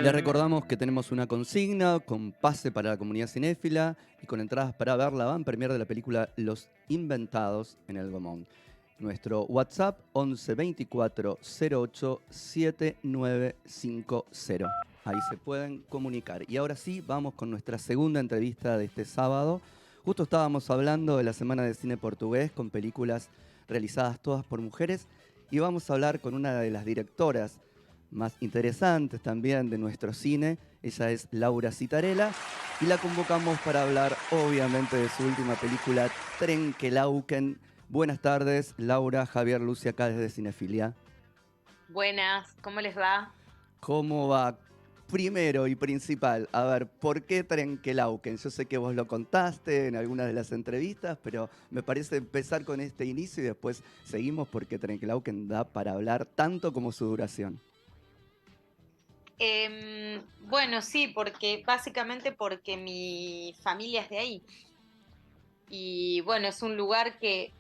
Les recordamos que tenemos una consigna con pase para la comunidad cinéfila y con entradas para ver la van premier de la película Los Inventados en el Gomón. Nuestro WhatsApp 11 24 08 7950. Ahí se pueden comunicar. Y ahora sí, vamos con nuestra segunda entrevista de este sábado. Justo estábamos hablando de la Semana de Cine Portugués con películas realizadas todas por mujeres y vamos a hablar con una de las directoras más interesantes también de nuestro cine. Ella es Laura Citarella y la convocamos para hablar obviamente de su última película, Trenkelauken. Buenas tardes, Laura, Javier, Lucia, acá desde Cinefilia. Buenas, ¿cómo les va? ¿Cómo va? Primero y principal, a ver, ¿por qué Trenkelauken? Yo sé que vos lo contaste en algunas de las entrevistas, pero me parece empezar con este inicio y después seguimos porque Trenkelauken da para hablar tanto como su duración. Bueno, sí, básicamente porque mi familia es de ahí. Y bueno, es un lugar que,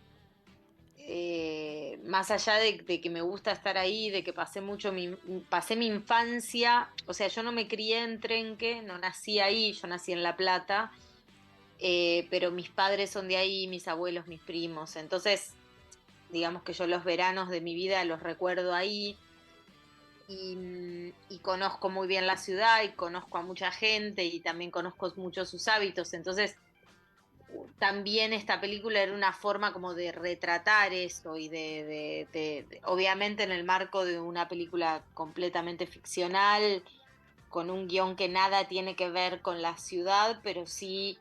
más allá de que me gusta estar ahí, de que pasé mi infancia, o sea, yo no me crié en Trenque, no nací ahí, yo nací en La Plata, pero mis padres son de ahí, mis abuelos, mis primos. Entonces, digamos que yo los veranos de mi vida los recuerdo ahí. Y conozco muy bien la ciudad y conozco a mucha gente y también conozco mucho sus hábitos. Entonces, también esta película era una forma como de retratar eso y obviamente en el marco de una película completamente ficcional, con un guión que nada tiene que ver con la ciudad, pero sí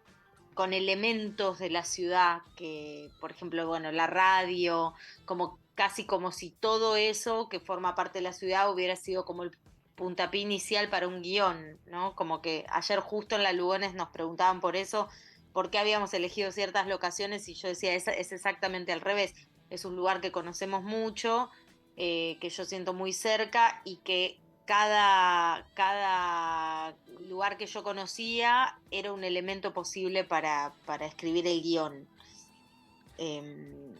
con elementos de la ciudad, que por ejemplo, bueno, la radio, como casi como si todo eso que forma parte de la ciudad hubiera sido como el puntapié inicial para un guión, ¿no? Como que ayer justo en la Lugones nos preguntaban por eso, por qué habíamos elegido ciertas locaciones y yo decía, es exactamente al revés, es un lugar que conocemos mucho, que yo siento muy cerca y que cada lugar que yo conocía era un elemento posible para escribir el guión. Eh,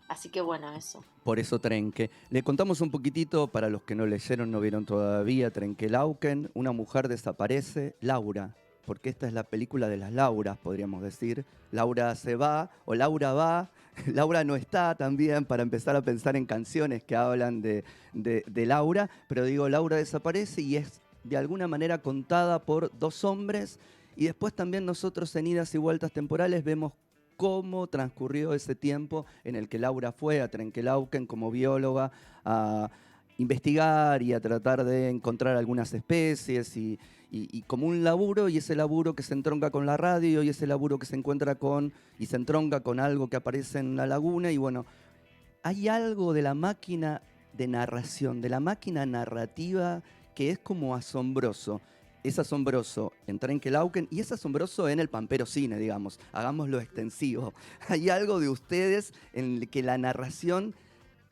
Así que bueno, eso. Por eso Trenque. Le contamos un poquitito, para los que no leyeron, no vieron todavía, Trenkelauken, una mujer desaparece, Laura, porque esta es la película de las Lauras, podríamos decir. Laura se va, o Laura va, Laura no está también, para empezar a pensar en canciones que hablan de Laura, pero digo, Laura desaparece y es de alguna manera contada por dos hombres, y después también nosotros en idas y vueltas temporales vemos cómo transcurrió ese tiempo en el que Laura fue a Trenkelauken como bióloga a investigar y a tratar de encontrar algunas especies y como un laburo, y ese laburo que se entronca con la radio y ese laburo que se encuentra con y se entronca con algo que aparece en la laguna. Y bueno, hay algo de la máquina de narración, de la máquina narrativa, que es como asombroso. Es asombroso en Trenkelauken y es asombroso en el Pampero Cine, digamos. Hagámoslo extensivo. Hay algo de ustedes en el que la narración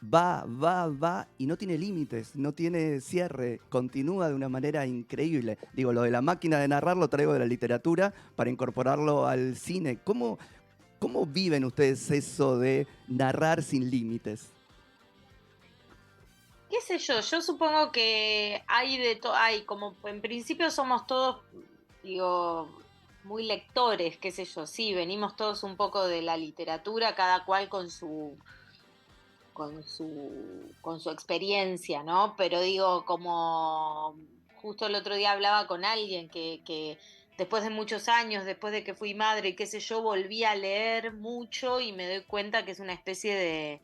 va y no tiene límites, no tiene cierre, continúa de una manera increíble. Digo, lo de la máquina de narrar lo traigo de la literatura para incorporarlo al cine. ¿Cómo viven ustedes eso de narrar sin límites? ¿Qué sé yo supongo que hay hay como en principio somos todos, digo, muy lectores, qué sé yo, sí, venimos todos un poco de la literatura, cada cual con su experiencia, ¿no? Pero digo, como justo el otro día hablaba con alguien que después de muchos años, después de que fui madre y qué sé yo, volví a leer mucho y me doy cuenta que es una especie de,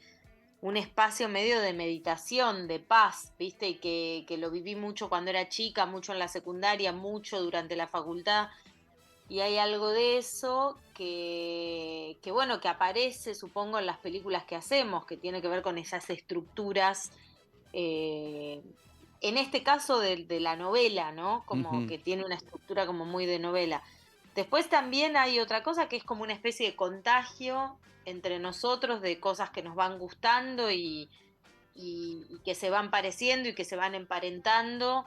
un espacio medio de meditación, de paz, ¿viste? Y que lo viví mucho cuando era chica, mucho en la secundaria, mucho durante la facultad. Y hay algo de eso que bueno, que aparece, supongo, en las películas que hacemos, que tiene que ver con esas estructuras, eh, en este caso de la novela, ¿no? Como Ujú. que tiene una estructura como muy de novela. Después también hay otra cosa que es como una especie de contagio entre nosotros de cosas que nos van gustando y que se van pareciendo y que se van emparentando.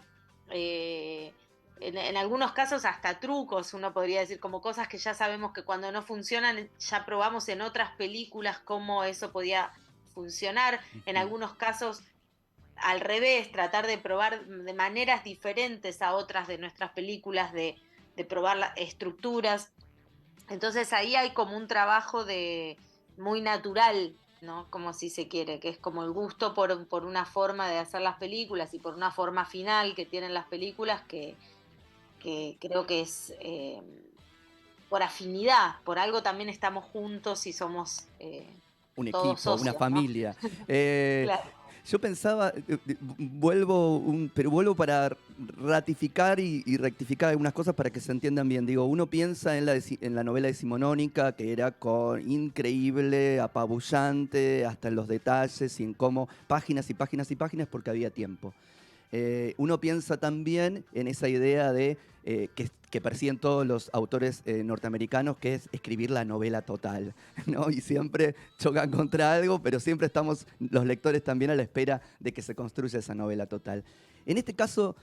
eh, en algunos casos hasta trucos, uno podría decir, como cosas que ya sabemos que cuando no funcionan, ya probamos en otras películas cómo eso podía funcionar. En Ujú. algunos casos al revés, tratar de probar de maneras diferentes a otras de nuestras películas, de probar estructuras. Entonces ahí hay como un trabajo de muy natural, ¿no? Como si se quiere, que es como el gusto por una forma de hacer las películas y por una forma final que tienen las películas que creo que es por afinidad, por algo también estamos juntos y somos Un todos equipo, una socios, ¿no? familia. Eh, Claro. yo pensaba, pero vuelvo para ratificar y rectificar algunas cosas para que se entiendan bien. Digo, uno piensa en la novela decimonónica, que era increíble, apabullante, hasta en los detalles y en cómo páginas y páginas y páginas porque había tiempo. Uno piensa también en esa idea de que persiguen todos los autores norteamericanos, que es escribir la novela total, ¿no? Y siempre chocan contra algo, pero siempre estamos los lectores también a la espera de que se construya esa novela total. En este caso,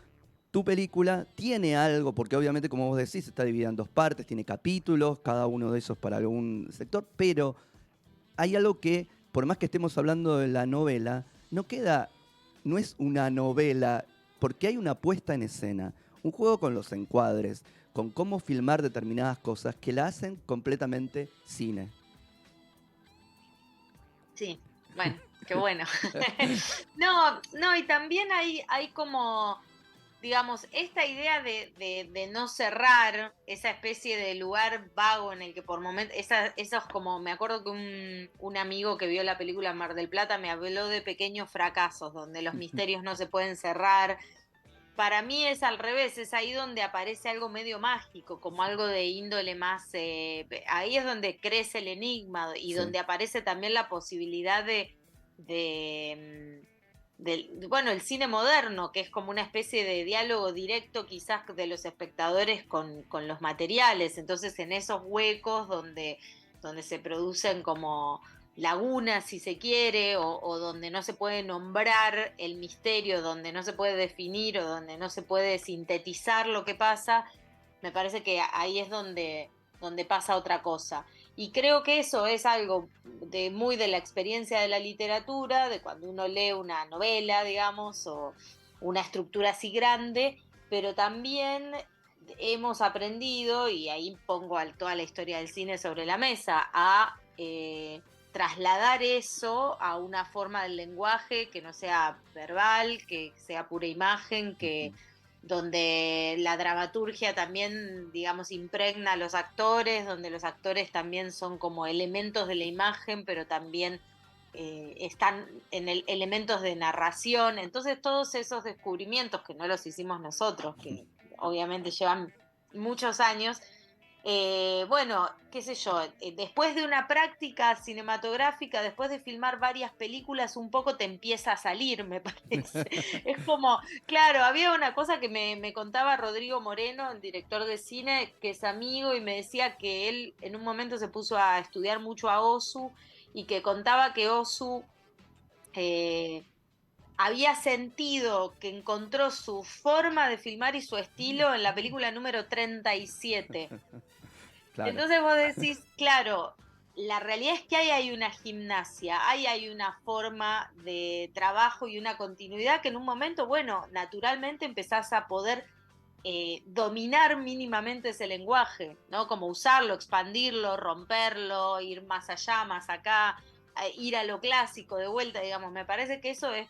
tu película tiene algo, porque obviamente, como vos decís, está dividida en dos partes, tiene capítulos, cada uno de esos para algún sector, pero hay algo que, por más que estemos hablando de la novela, no es una novela, porque hay una puesta en escena, un juego con los encuadres, con cómo filmar determinadas cosas que la hacen completamente cine. Sí, bueno, qué bueno. No, no, y también hay como, digamos, esta idea de no cerrar esa especie de lugar vago en el que por momentos, esos como, me acuerdo que un amigo que vio la película Mar del Plata me habló de pequeños fracasos, donde los misterios no se pueden cerrar. Para mí es al revés, es ahí donde aparece algo medio mágico, como algo de índole más, ahí es donde crece el enigma y Sí. donde aparece también la posibilidad de, bueno, el cine moderno, que es como una especie de diálogo directo quizás de los espectadores con los materiales, entonces en esos huecos donde se producen como lagunas, si se quiere, o donde no se puede nombrar el misterio, donde no se puede definir o donde no se puede sintetizar lo que pasa, me parece que ahí es donde pasa otra cosa. Y creo que eso es algo muy de la experiencia de la literatura, de cuando uno lee una novela, digamos, o una estructura así grande, pero también hemos aprendido, y ahí pongo toda la historia del cine sobre la mesa, a trasladar eso a una forma del lenguaje que no sea verbal, que sea pura imagen, que donde la dramaturgia también, digamos, impregna a los actores, donde los actores también son como elementos de la imagen, pero también están en elementos de narración. Entonces todos esos descubrimientos que no los hicimos nosotros, que obviamente llevan muchos años, bueno, qué sé yo, después de una práctica cinematográfica, después de filmar varias películas, un poco te empieza a salir, me parece. Es como, claro, había una cosa que me contaba Rodrigo Moreno, el director de cine, que es amigo, y me decía que él en un momento se puso a estudiar mucho a Ozu y que contaba que Ozu eh, había sentido que encontró su forma de filmar y su estilo en la película número 37. Claro. Entonces vos decís, claro, la realidad es que ahí hay una gimnasia, ahí hay una forma de trabajo y una continuidad que en un momento, bueno, naturalmente empezás a poder dominar mínimamente ese lenguaje, ¿no? Como usarlo, expandirlo, romperlo, ir más allá, más acá, ir a lo clásico de vuelta, digamos. Me parece que eso es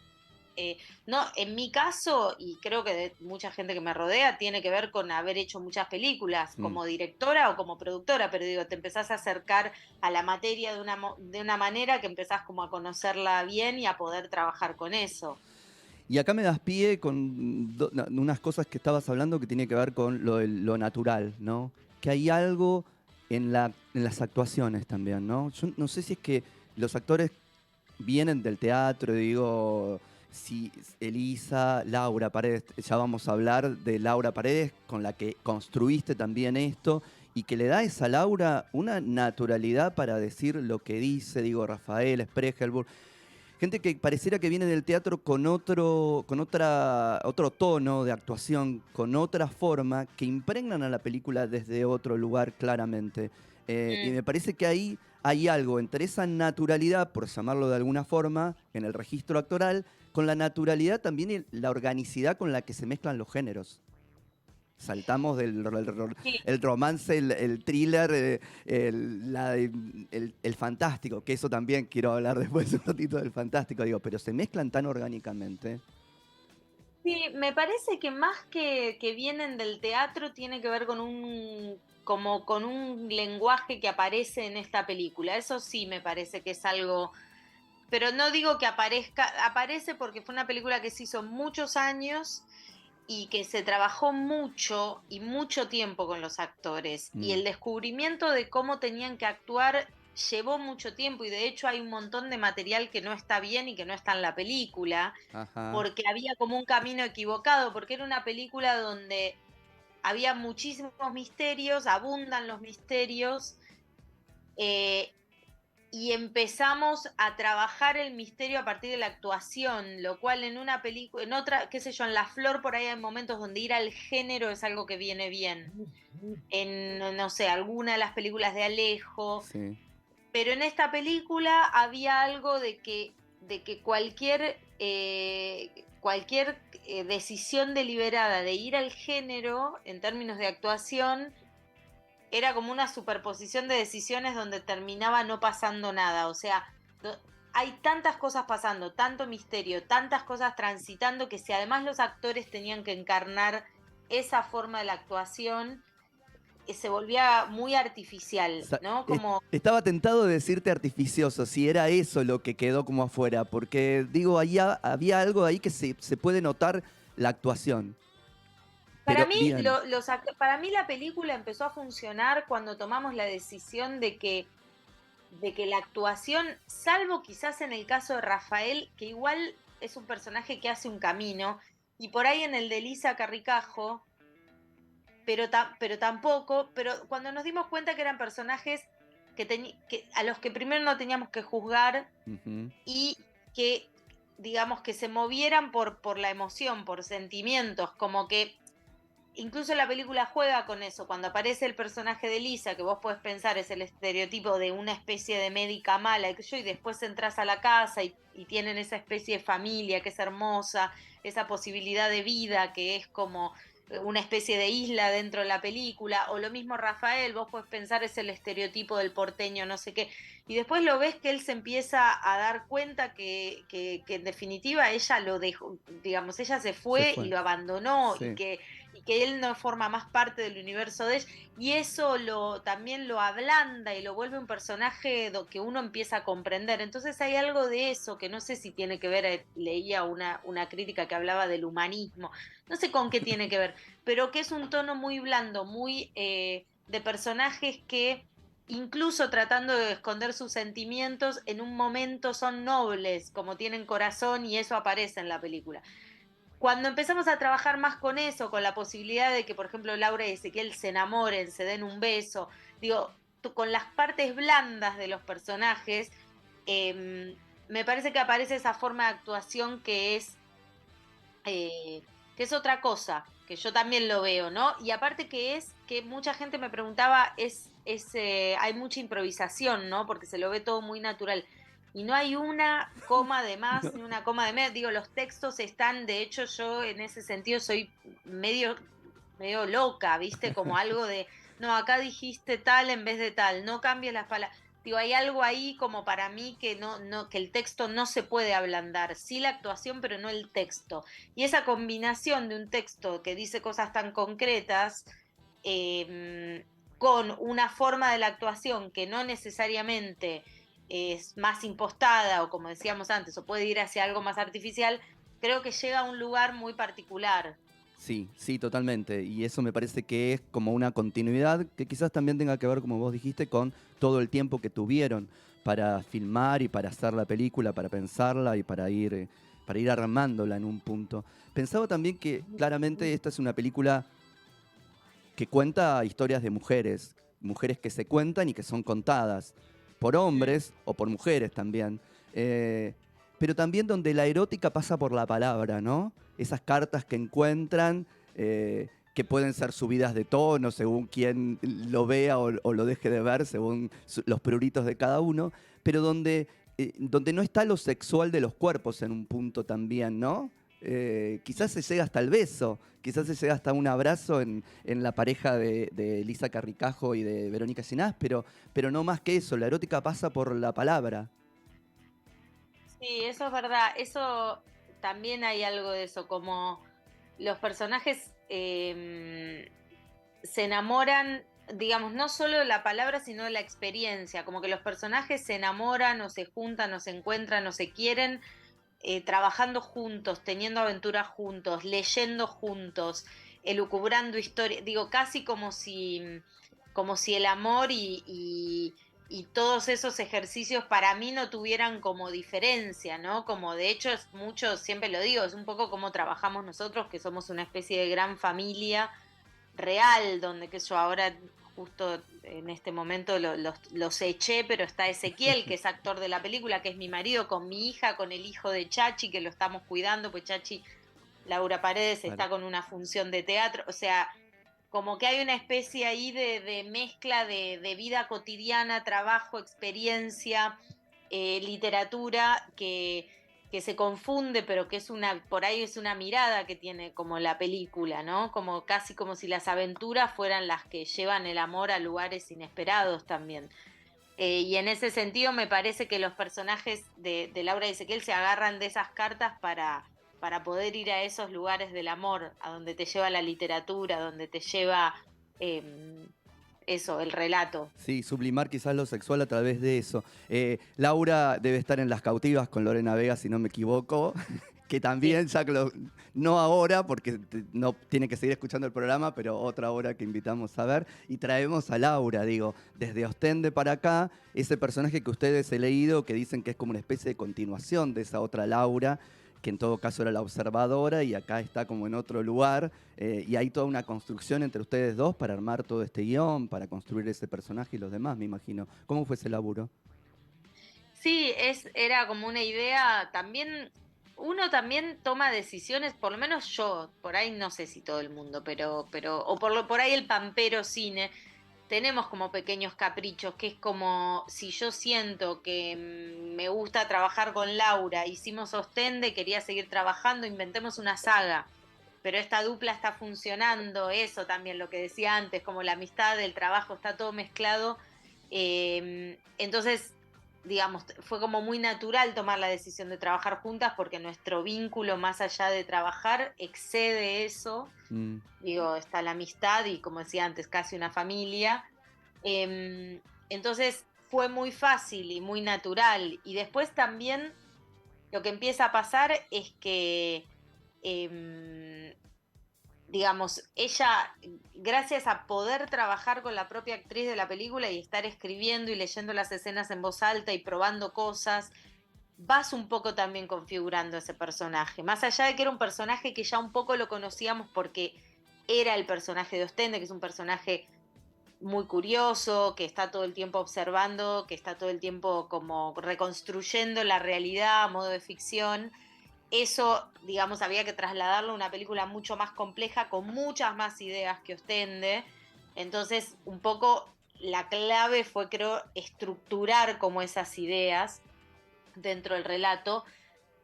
no, en mi caso, y creo que de mucha gente que me rodea, tiene que ver con haber hecho muchas películas Mm. como directora o como productora, pero digo, te empezás a acercar a la materia de una manera que empezás como a conocerla bien y a poder trabajar con eso. Y acá me das pie con unas cosas que estabas hablando que tiene que ver con lo natural, ¿no? Que hay algo en las actuaciones también, ¿no? Yo no sé si es que los actores vienen del teatro, digo, si Elisa, Laura Paredes, ya vamos a hablar de Laura Paredes, con la que construiste también esto, y que le da a esa Laura una naturalidad para decir lo que dice, digo, Rafael, Spregelburg. Gente que pareciera que viene del teatro otro tono de actuación, con otra forma, que impregnan a la película desde otro lugar claramente. Y Mm, me parece que ahí hay algo entre esa naturalidad, por llamarlo de alguna forma, en el registro actoral, con la naturalidad también y la organicidad con la que se mezclan los géneros. Saltamos Sí, el romance, el thriller, el fantástico, que eso también quiero hablar después un ratito del fantástico, digo, pero se mezclan tan orgánicamente. sí, me parece que más que vienen del teatro tiene que ver con como con un lenguaje que aparece en esta película. Eso sí me parece que es algo, pero no digo que aparece porque fue una película que se hizo muchos años y que se trabajó mucho y mucho tiempo con los actores. Y Mm, el descubrimiento de cómo tenían que actuar llevó mucho tiempo y de hecho hay un montón de material que no está bien y que no está en la película, ajá, porque había como un camino equivocado, porque era una película donde había muchísimos misterios, abundan los misterios, eh, y empezamos a trabajar el misterio a partir de la actuación, lo cual en una película, en otra, qué sé yo, en La Flor por ahí hay momentos donde ir al género es algo que viene bien. En, no sé, alguna de las películas de Alejo, sí. pero en esta película había algo de que cualquier decisión deliberada de ir al género en términos de actuación era como una superposición de decisiones donde terminaba no pasando nada. O sea, hay tantas cosas pasando, tanto misterio, tantas cosas transitando, que si además los actores tenían que encarnar esa forma de la actuación, se volvía muy artificial, Sa- ¿no? es- Como Estaba tentado de decirte artificioso, si era eso lo que quedó como afuera, porque digo, ahí había algo ahí que se puede notar la actuación. para Pero mí, bien, para mí la película empezó a funcionar cuando tomamos la decisión de que la actuación, salvo quizás en el caso de Rafael, que igual es un personaje que hace un camino, y por ahí en el de Lisa Carricajo, pero tampoco, pero cuando nos dimos cuenta que eran personajes que a los que primero no teníamos que juzgar ujú, y que, digamos, que se movieran por la emoción, por sentimientos, como que incluso la película juega con eso. Cuando aparece el personaje de Lisa, que vos podés pensar es el estereotipo de una especie de médica mala, y después entras a la casa y tienen esa especie de familia que es hermosa, esa posibilidad de vida que es como una especie de isla dentro de la película, o lo mismo Rafael, vos podés pensar es el estereotipo del porteño, no sé qué, y después lo ves que él se empieza a dar cuenta que en definitiva ella lo dejó, digamos, ella se se fue y fue. lo abandonó Sí. y que él no forma más parte del universo de ella, y eso también lo ablanda y lo vuelve un personaje que uno empieza a comprender. Entonces hay algo de eso que no sé si tiene que ver, leía una crítica que hablaba del humanismo, no sé con qué tiene que ver, pero que es un tono muy blando, muy de personajes que incluso tratando de esconder sus sentimientos, en un momento son nobles, como tienen corazón, y eso aparece en la película. Cuando empezamos a trabajar más con eso, con la posibilidad de que, por ejemplo, Laura y Ezequiel se enamoren, se den un beso, digo, con las partes blandas de los personajes, me parece que aparece esa forma de actuación que es otra cosa, que yo también lo veo, ¿no? Y aparte que es que mucha gente me preguntaba, hay mucha improvisación, ¿no? Porque se lo ve todo muy natural. Y no hay una coma de más ni una coma de menos. Digo, los textos están, de hecho, yo en ese sentido soy medio, medio loca, ¿viste? Como algo de, no, acá dijiste tal en vez de tal, no cambies las palabras. Digo, hay algo ahí como para mí que que el texto no se puede ablandar. Sí la actuación, pero no el texto. Y esa combinación de un texto que dice cosas tan concretas con una forma de la actuación que no necesariamente es más impostada o como decíamos antes, o puede ir hacia algo más artificial, creo que llega a un lugar muy particular. Sí, sí, totalmente. Y eso me parece que es como una continuidad que quizás también tenga que ver, como vos dijiste, con todo el tiempo que tuvieron para filmar y para hacer la película, para pensarla y para ir armándola en un punto. Pensaba también que claramente esta es una película que cuenta historias de mujeres, mujeres que se cuentan y que son contadas por Mm. hombres o por mujeres también. Eh, pero también donde la erótica pasa por la palabra, ¿no? Esas cartas que encuentran, que pueden ser subidas de tono según quien lo vea o lo deje de ver, según los pruritos de cada uno, pero donde no está lo sexual de los cuerpos en un punto también, ¿no? Quizás se llega hasta el beso, quizás se llega hasta un abrazo en la pareja de Elisa Carricajo y de Verónica Ginás, pero no más que eso, la erótica pasa por la palabra. Sí, eso es verdad. Eso también hay algo de eso, como los personajes se enamoran, digamos, no solo de la palabra, sino de la experiencia. Como que los personajes se enamoran o se juntan o se encuentran o se quieren trabajando juntos, teniendo aventuras juntos, leyendo juntos, elucubrando historias. Digo, casi como si el amor y todos esos ejercicios para mí no tuvieran como diferencia, ¿no? Como de hecho es mucho, siempre lo digo, es un poco como trabajamos nosotros, que somos una especie de gran familia real, donde que yo ahora justo en este momento los eché, pero está Ezequiel, que es actor de la película, que es mi marido, con mi hija, con el hijo de Chachi, que lo estamos cuidando, pues Chachi, Laura Paredes, Vale. está con una función de teatro, o sea, como que hay una especie ahí de mezcla de vida cotidiana, trabajo, experiencia, literatura, que se confunde, pero que es una, por ahí es una mirada que tiene como la película, ¿no? Como casi como si las aventuras fueran las que llevan el amor a lugares inesperados también. Y en ese sentido me parece que los personajes de Laura y Ezequiel se agarran de esas cartas para poder ir a esos lugares del amor, a donde te lleva la literatura, donde te lleva eso, el relato. Sí, sublimar quizás lo sexual a través de eso. Laura debe estar en Las Cautivas con Lorena Vega, si no me equivoco, que Sí. también, no ahora, porque no tiene que seguir escuchando el programa, pero otra hora que invitamos a ver. Y traemos a Laura, digo, desde Ostende para acá, ese personaje que ustedes he leído, que dicen que es como una especie de continuación de esa otra Laura, que en todo caso era la observadora y acá está como en otro lugar, y hay toda una construcción entre ustedes dos para armar todo este guión, para construir ese personaje y los demás, me imagino. ¿Cómo fue ese laburo? Sí, era como una idea, también, uno también toma decisiones, por lo menos yo, por ahí no sé si todo el mundo, o por ahí el Pampero Cine, tenemos como pequeños caprichos, que es como si yo siento que me gusta trabajar con Laura, hicimos Ostende, quería seguir trabajando, inventemos una saga, pero esta dupla está funcionando, eso también lo que decía antes, como la amistad, el trabajo, está todo mezclado. Entonces, digamos, fue como muy natural tomar la decisión de trabajar juntas porque nuestro vínculo más allá de trabajar excede eso. Mm. Digo, está la amistad y como decía antes, casi una familia. Entonces fue muy fácil y muy natural. Y después también lo que empieza a pasar es que eh, digamos, ella, gracias a poder trabajar con la propia actriz de la película y estar escribiendo y leyendo las escenas en voz alta y probando cosas, vas un poco también configurando ese personaje. Más allá de que era un personaje que ya un poco lo conocíamos porque era el personaje de Ostende, que es un personaje muy curioso, que está todo el tiempo observando, que está todo el tiempo como reconstruyendo la realidad a modo de ficción. Eso, digamos, había que trasladarlo a una película mucho más compleja, con muchas más ideas que Ostende. Entonces, un poco la clave fue, creo, estructurar como esas ideas dentro del relato,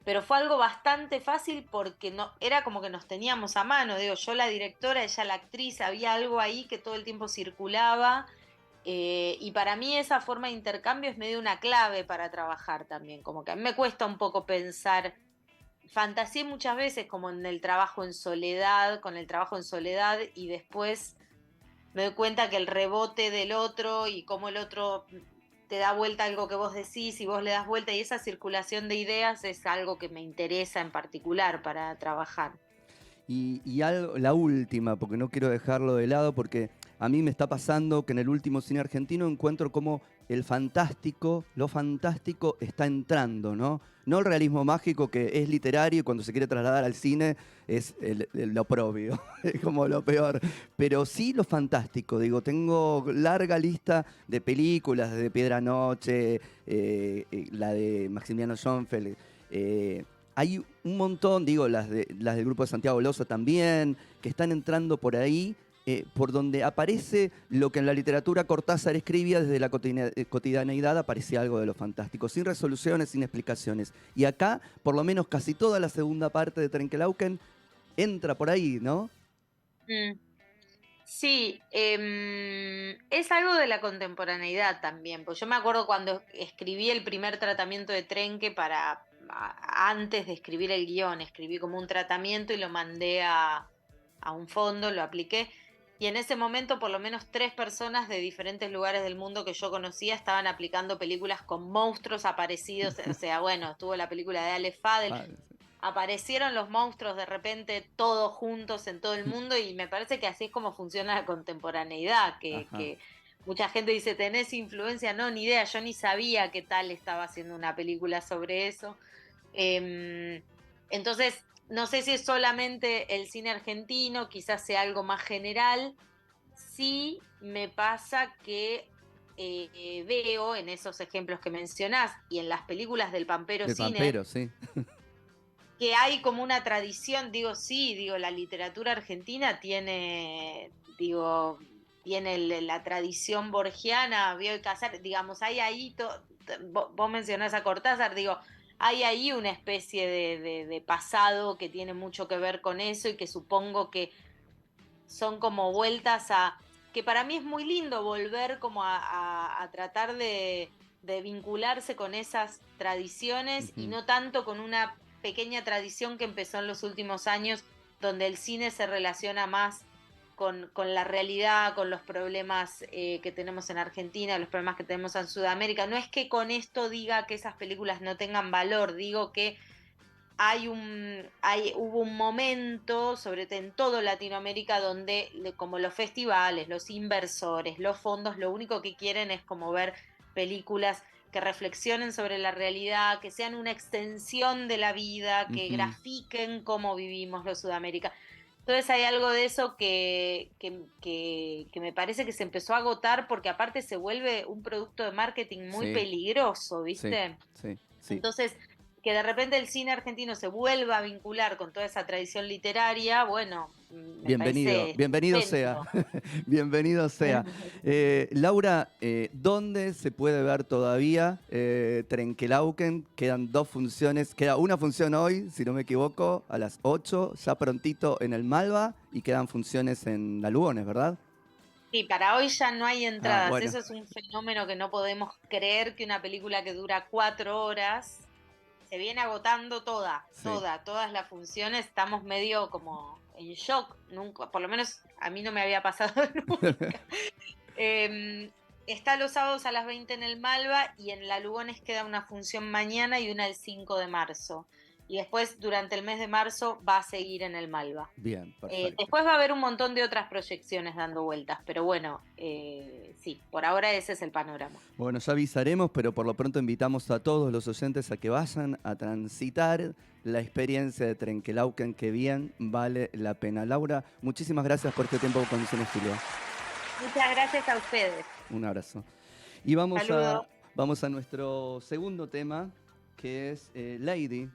pero fue algo bastante fácil porque no, era como que nos teníamos a mano, digo, yo la directora, ella la actriz, había algo ahí que todo el tiempo circulaba, y para mí esa forma de intercambio es medio una clave para trabajar también, como que a mí me cuesta un poco pensar, fantaseé muchas veces como en el trabajo en soledad, con el trabajo en soledad y después me doy cuenta que el rebote del otro y cómo el otro te da vuelta algo que vos decís y vos le das vuelta y esa circulación de ideas es algo que me interesa en particular para trabajar. Y algo, la última, porque no quiero dejarlo de lado, porque a mí me está pasando que en el último cine argentino encuentro como el fantástico, lo fantástico está entrando, ¿no? No el realismo mágico que es literario y cuando se quiere trasladar al cine es lo oprobio, es como lo peor. Pero sí lo fantástico, digo, tengo larga lista de películas, de Piedra Noche, la de Maximiliano Schoenfeld, hay un montón, digo, las del grupo de Santiago Loza también, que están entrando por ahí, por donde aparece lo que en la literatura Cortázar escribía desde la cotidianeidad, aparecía algo de lo fantástico, sin resoluciones, sin explicaciones. Y acá, por lo menos casi toda la segunda parte de Trenkelauken entra por ahí, ¿no? Mm. Sí, es algo de la contemporaneidad también, pues yo me acuerdo cuando escribí el primer tratamiento de Trenque antes de escribir el guión, escribí como un tratamiento y lo mandé a un fondo, lo apliqué, y en ese momento por lo menos 3 personas de diferentes lugares del mundo que yo conocía estaban aplicando películas con monstruos aparecidos, o sea, bueno, estuvo la película de Aleph Fadel, Ah, aparecieron los monstruos de repente todos juntos en todo el mundo y me parece que así es como funciona la contemporaneidad, ajá. que mucha gente dice, ¿tenés influencia? No, ni idea, yo ni sabía que tal estaba haciendo una película sobre eso. Entonces, no sé si es solamente el cine argentino, quizás sea algo más general. Sí me pasa que veo en esos ejemplos que mencionás y en las películas del Pampero Del Cine, Pampero, sí. que hay como una tradición, digo, sí, digo, la literatura argentina tiene, digo, tiene la tradición borgiana, Bioy Casares, digamos, hay ahí, vos mencionás a Cortázar, digo, hay ahí una especie de pasado que tiene mucho que ver con eso y que supongo que son como vueltas que para mí es muy lindo volver como a tratar de vincularse con esas tradiciones y Ujú. no tanto con una pequeña tradición que empezó en los últimos años, donde el cine se relaciona más con la realidad, con los problemas que tenemos en Argentina, los problemas que tenemos en Sudamérica. No es que con esto diga que esas películas no tengan valor, digo que hubo un momento, sobre todo en todo Latinoamérica, donde como los festivales, los inversores, los fondos, lo único que quieren es como ver películas que reflexionen sobre la realidad, que sean una extensión de la vida, que Ujú. grafiquen cómo vivimos los Sudamérica. Entonces hay algo de eso que me parece que se empezó a agotar porque aparte se vuelve un producto de marketing muy Sí, peligroso, sí, ¿viste? sí, sí. Entonces, que de repente el cine argentino se vuelva a vincular con toda esa tradición literaria, bueno, me Bienvenido, parece bienvenido sea, estupendo. bienvenido sea. Laura, ¿dónde se puede ver todavía Trenkelauken? Quedan 2 funciones, queda una función hoy, si no me equivoco, a las 8, ya prontito en el Malva, y quedan funciones en la Lugones, ¿verdad? Sí, para hoy ya no hay Ah, entradas. bueno, Eso es un fenómeno que no podemos creer que una película que dura 4 horas se viene agotando sí. todas las funciones. Estamos medio como en shock. Nunca, por lo menos a mí no me había pasado nunca. Eh, Está los sábados a las 20 en el Malva y en la Lugones queda una función mañana y una el 5 de marzo. Y después, durante el mes de marzo, va a seguir en el Malva. Bien, perfecto. Después va a haber un montón de otras proyecciones dando vueltas, pero bueno, sí, por ahora ese es el panorama. Bueno, ya avisaremos, pero por lo pronto invitamos a todos los oyentes a que vayan a transitar la experiencia de Trenkelauken, que bien vale la pena. Laura, muchísimas gracias por este tiempo con Cinefilo. Muchas gracias a ustedes. Un abrazo. Y vamos Saludos. vamos a nuestro segundo tema, que es Lady,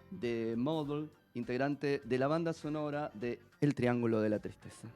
de Model, integrante de la banda sonora de El Triángulo de la Tristeza.